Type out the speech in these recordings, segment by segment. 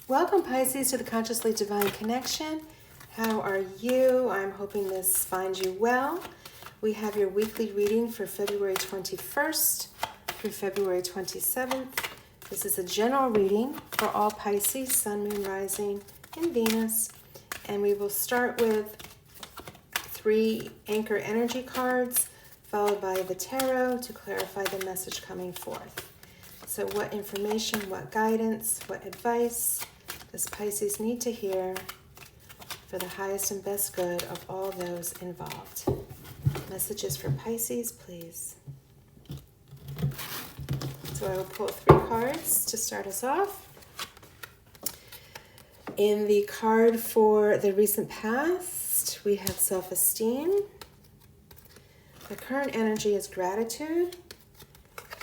Welcome, Pisces, to the Consciously Divine Connection. How are you? I'm hoping this finds you well. We have your weekly reading for February 21st through February 27th. This is a general reading for all Pisces, Sun, Moon, Rising, and Venus. And we will start with 3 anchor energy cards, followed by the tarot to clarify the message coming forth. So what information, what guidance, what advice does Pisces need to hear for the highest and best good of all those involved? Messages for Pisces, please. So I will pull 3 cards to start us off. In the card for the recent past, we have self-esteem. The current energy is gratitude.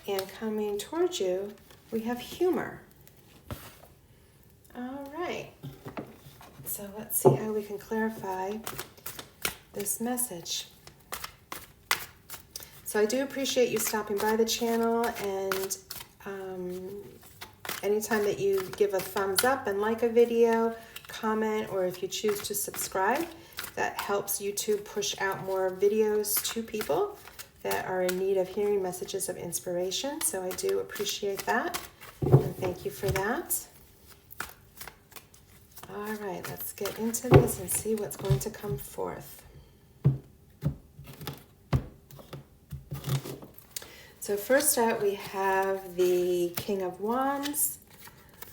And coming towards you, we have humor. All right. So let's see how we can clarify this message. So I do appreciate you stopping by the channel, and anytime that you give a thumbs up and like a video, comment, or if you choose to subscribe, that helps YouTube push out more videos to people that are in need of hearing messages of inspiration. So I do appreciate that, and thank you for that. All right, let's get into this and see what's going to come forth. So first out, we have the King of Wands,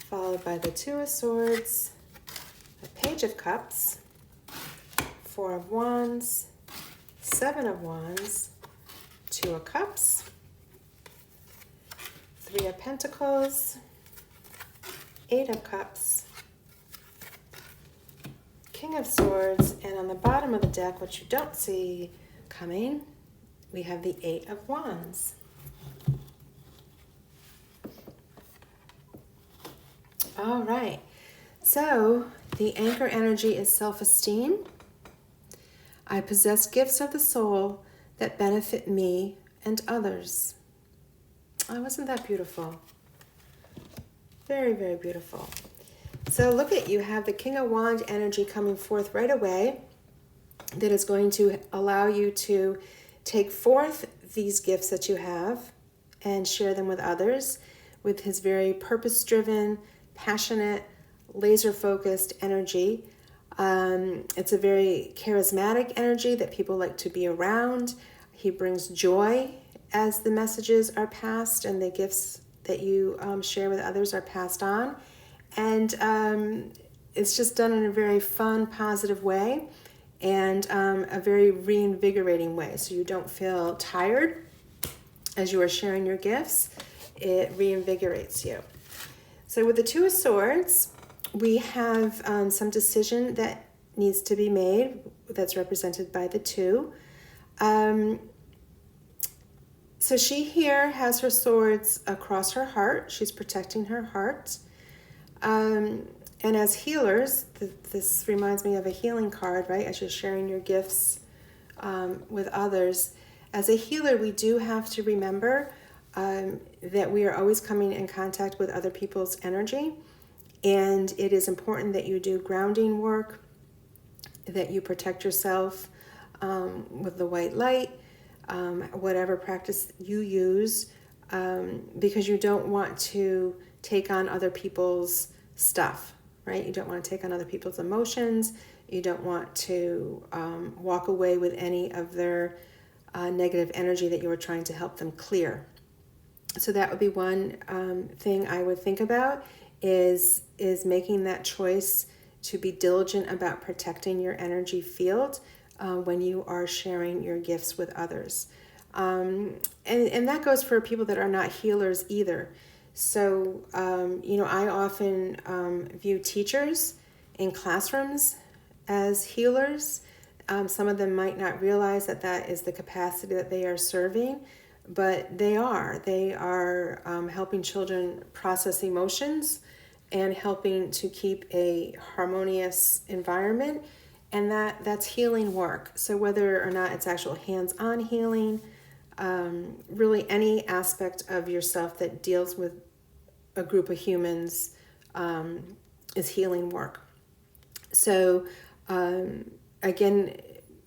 followed by the 2 of Swords, the Page of Cups, 4 of Wands, 7 of Wands, 2 of Cups, 3 of Pentacles, 8 of Cups, King of Swords, and on the bottom of the deck, what you don't see coming, we have the 8 of Wands. All right, so the anchor energy is self-esteem. I possess gifts of the soul that benefit me and others. Oh, wasn't that beautiful? Very, very beautiful. So look at, you have the King of Wands energy coming forth right away that is going to allow you to take forth these gifts that you have and share them with others with his very purpose-driven, passionate, laser-focused energy. It's a very charismatic energy that people like to be around. He brings joy as the messages are passed and the gifts that you share with others are passed on. And it's just done in a very fun, positive way, and a very reinvigorating way. So you don't feel tired as you are sharing your gifts. It reinvigorates you. So with the 2 of Swords, we have some decision that needs to be made that's represented by the 2. So she here has her swords across her heart. She's protecting her heart. And as healers, this reminds me of a healing card, right? As you're sharing your gifts with others. As a healer, we do have to remember that we are always coming in contact with other people's energy. And it is important that you do grounding work, that you protect yourself with the white light, whatever practice you use, because you don't want to take on other people's stuff, right? You don't want to take on other people's emotions. You don't want to walk away with any of their negative energy that you were trying to help them clear. So that would be one thing I would think about, is making that choice to be diligent about protecting your energy field when you are sharing your gifts with others. And that goes for people that are not healers either. So, I often view teachers in classrooms as healers. Some of them might not realize that that is the capacity that they are serving, but they are. They are helping children process emotions and helping to keep a harmonious environment, and that's healing work. So whether or not it's actual hands-on healing, really any aspect of yourself that deals with a group of humans healing work. So again,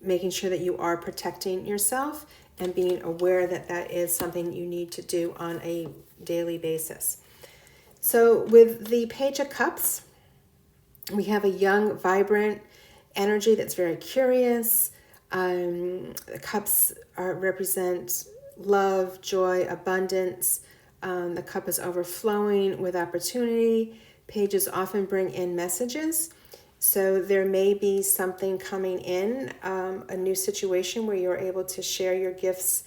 making sure that you are protecting yourself and being aware that that is something you need to do on a daily basis. So with the Page of Cups, we have a young, vibrant energy that's very curious. The cups represent love, joy, abundance. The cup is overflowing with opportunity. Pages often bring in messages. So there may be something coming in, a new situation where you're able to share your gifts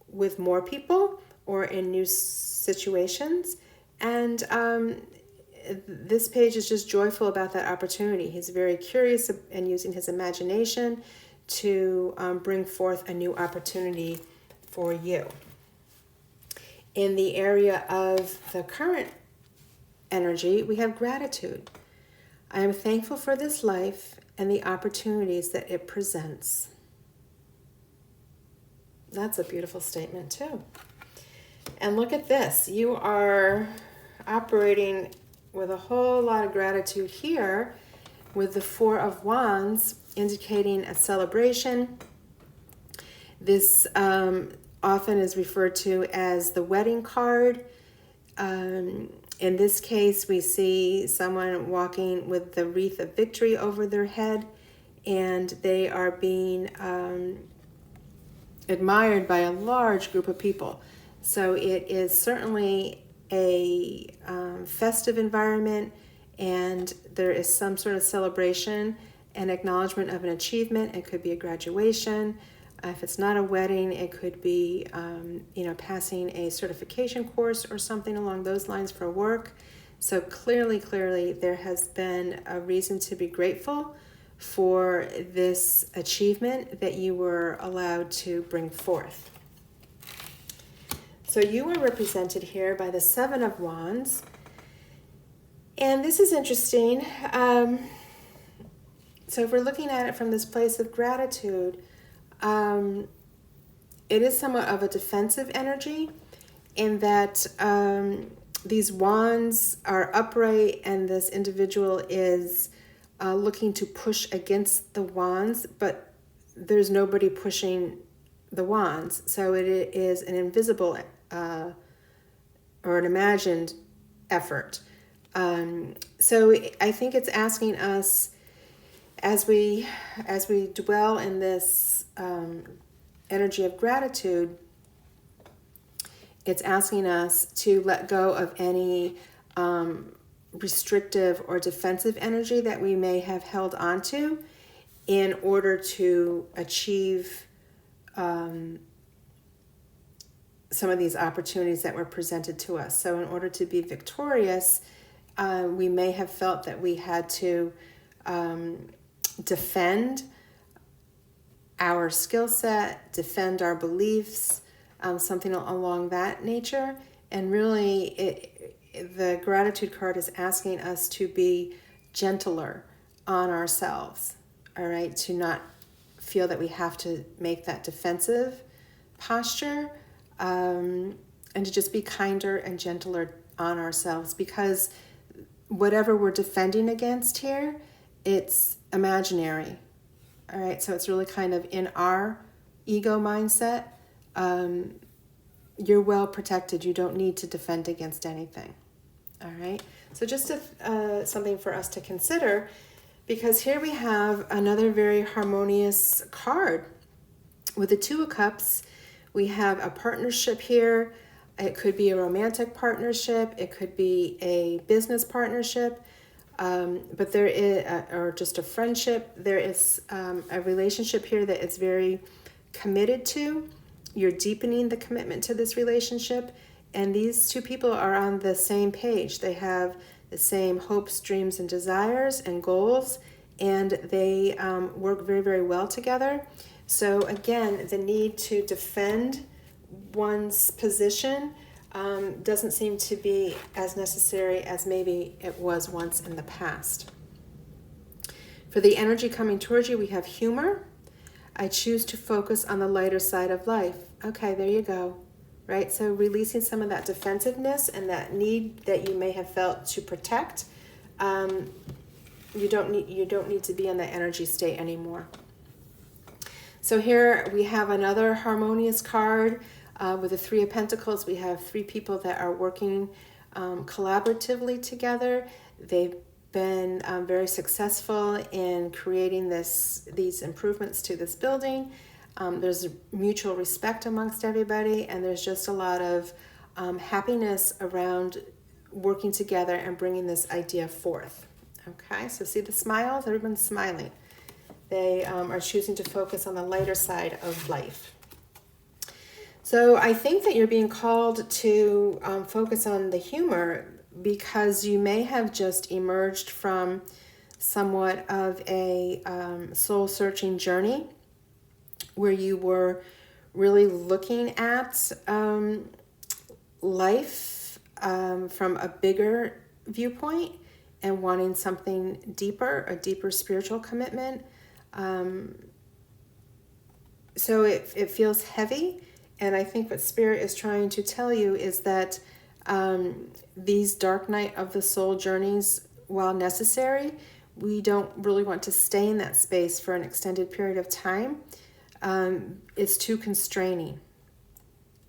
with more people or in new situations. And this page is just joyful about that opportunity. He's very curious and using his imagination to bring forth a new opportunity for you. In the area of the current energy, we have gratitude. I am thankful for this life and the opportunities that it presents. That's a beautiful statement too. And look at this. You are operating with a whole lot of gratitude here with the Four of Wands indicating a celebration. This often is referred to as the wedding card. In this case, we see someone walking with the wreath of victory over their head, and they are being admired by a large group of people. So it is certainly a festive environment, and there is some sort of celebration and acknowledgement of an achievement. It could be a graduation. If it's not a wedding, it could be, passing a certification course or something along those lines for work. So clearly, there has been a reason to be grateful for this achievement that you were allowed to bring forth. So you are represented here by the Seven of Wands. And this is interesting. So if we're looking at it from this place of gratitude, it is somewhat of a defensive energy in that these wands are upright and this individual is looking to push against the wands, but there's nobody pushing the wands. So it is an invisible or an imagined effort. So I think it's asking us, as we dwell in this energy of gratitude, it's asking us to let go of any restrictive or defensive energy that we may have held onto in order to achieve some of these opportunities that were presented to us. So in order to be victorious, we may have felt that we had to defend our skill set, defend our beliefs, something along that nature. And really, the gratitude card is asking us to be gentler on ourselves, all right? To not feel that we have to make that defensive posture, and to just be kinder and gentler on ourselves, because whatever we're defending against here, it's imaginary. All right, so it's really kind of in our ego mindset. You're well protected. You don't need to defend against anything. All right, so just something for us to consider, because here we have another very harmonious card. With the Two of Cups, we have a partnership here. It could be a romantic partnership. It could be a business partnership. But there is, or just a friendship, there is a relationship here that is very committed to. You're deepening the commitment to this relationship, and these two people are on the same page. They have the same hopes, dreams, and desires and goals, and they work very, very well together. So again, the need to defend one's position doesn't seem to be as necessary as maybe it was once in the past. For the energy coming towards you, we have humor. I choose to focus on the lighter side of life. Okay, there you go. Right? So releasing some of that defensiveness and that need that you may have felt to protect you don't need to be in that energy state anymore. So here we have another harmonious card with the Three of Pentacles. We have three people that are working collaboratively together. They've been very successful in creating these improvements to this building. There's mutual respect amongst everybody, and there's just a lot of happiness around working together and bringing this idea forth. Okay, so see the smiles? Everyone's smiling. They are choosing to focus on the lighter side of life. So I think that you're being called to focus on the humor, because you may have just emerged from somewhat of a soul-searching journey where you were really looking at life from a bigger viewpoint and wanting something deeper, a deeper spiritual commitment. So it feels heavy, and I think what Spirit is trying to tell you is that these dark night of the soul journeys, while necessary, we don't really want to stay in that space for an extended period of time. It's too constraining.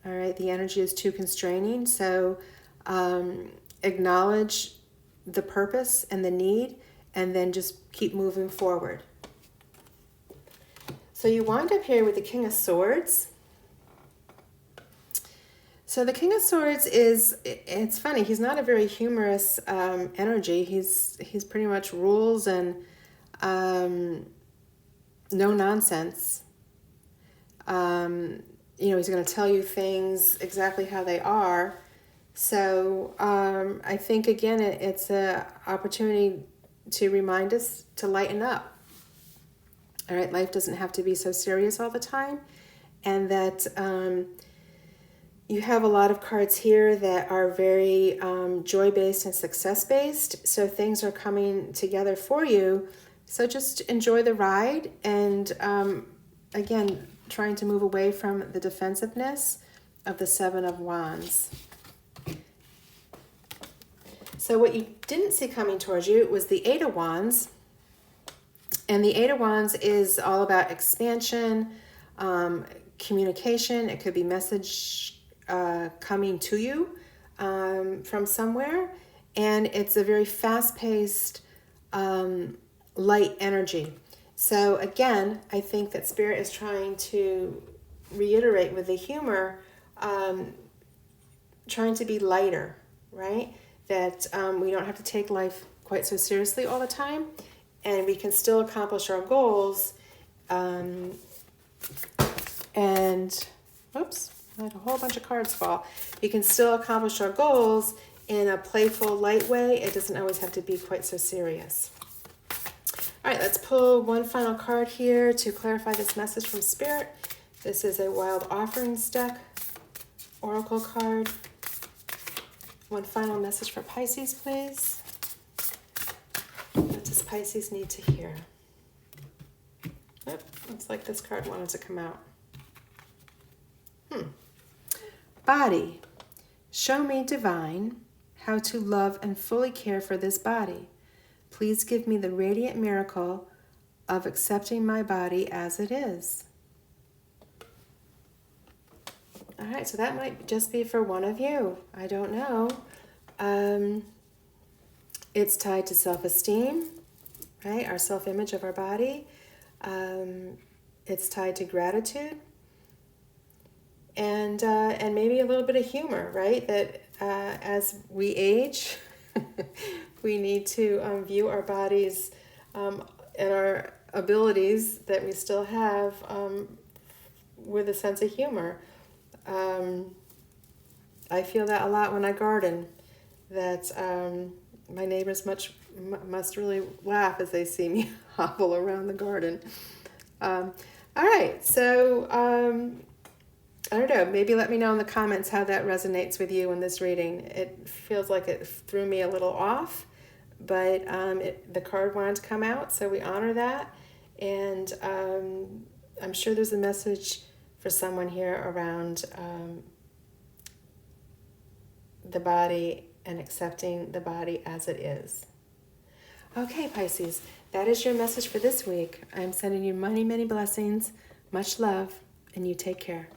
All right, the energy is too constraining. So acknowledge the purpose and the need, and then just keep moving forward. So you wind up here with the King of Swords. So the King of Swords it's funny, he's not a very humorous energy. He's pretty much rules and no nonsense. He's going to tell you things exactly how they are. So I think, again, it's an opportunity to remind us to lighten up. All right, life doesn't have to be so serious all the time. And that you have a lot of cards here that are very joy-based and success-based. So things are coming together for you. So just enjoy the ride. And again, trying to move away from the defensiveness of the Seven of Wands. So what you didn't see coming towards you was the Eight of Wands. And the Eight of Wands is all about expansion, communication. It could be message coming to you from somewhere. And it's a very fast-paced, light energy. So again, I think that Spirit is trying to reiterate with the humor, trying to be lighter, right? That we don't have to take life quite so seriously all the time, and we can still accomplish our goals. And, oops, I had a whole bunch of cards fall. We can still accomplish our goals in a playful, light way. It doesn't always have to be quite so serious. All right, let's pull one final card here to clarify this message from Spirit. This is a Wild Offerings deck oracle card. One final message for Pisces, please. What does Pisces need to hear? Yep, looks like this card wanted to come out. Body. Show me, divine, how to love and fully care for this body. Please give me the radiant miracle of accepting my body as it is. All right, so that might just be for one of you. I don't know. It's tied to self-esteem, right? Our self-image of our body. It's tied to gratitude. And maybe a little bit of humor, right? That as we age, we need to view our bodies and our abilities that we still have with a sense of humor. I feel that a lot when I garden, that my neighbors must really laugh as they see me hobble around the garden. All right, so I don't know, maybe let me know in the comments how that resonates with you in this reading. It feels like it threw me a little off, but the card wanted to come out, so we honor that. And I'm sure there's a message for someone here around the body and accepting the body as it is. Okay, Pisces, that is your message for this week. I'm sending you many, many blessings, much love, and you take care.